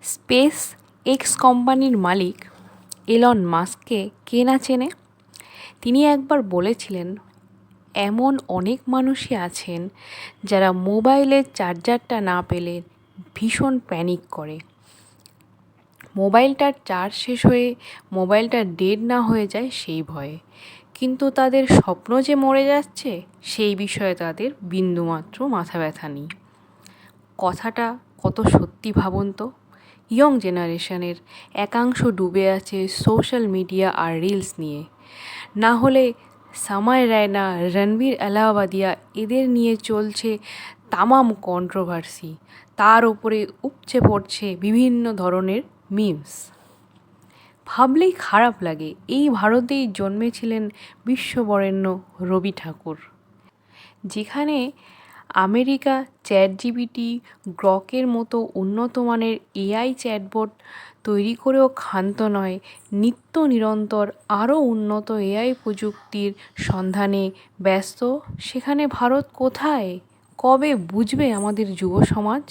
Space x কোম্পানির মালিক Elon মাস্ককে কে না চেনে? তিনি একবার বলেছিলেন, এমন অনেক মানুষই আছেন যারা মোবাইলের চার্জারটা না পেলে ভীষণ প্যানিক করে। মোবাইলটার চার্জ শেষ হয়ে মোবাইলটা ডেড না হয়ে যায় সেই ভয়ে। কিন্তু তাদের স্বপ্ন যে মরে যাচ্ছে সেই বিষয়ে তাদের বিন্দুমাত্র মাথা ব্যথা নেই। কথাটা কত সত্যি ভাবুন তো। ইয়ং জেনারেশনের একাংশ ডুবে আছে সোশ্যাল মিডিয়া আর রিলস নিয়ে। না হলে সামাই রায়না, রণবীর আলাহাবাদিয়া এদের নিয়ে চলছে তামাম কন্ট্রোভার্সি। তার উপরে উপচে পড়ছে বিভিন্ন ধরনের মিমস। ভাবলেই খারাপ লাগে, এই ভারতেই জন্মেছিলেন বিশ্ববরেণ্য রবি ঠাকুর। যেখানে আমেরিকা চ্যাটজিপিটি, গ্রকের মতো উন্নত মানের এআই চ্যাটবট তৈরি করেও ক্ষান্ত নয়, নিত্য নিরন্তর আরও উন্নত এআই প্রযুক্তির সন্ধানে ব্যস্ত, সেখানে ভারত কোথায়? কবে বুঝবে আমাদের যুব সমাজ?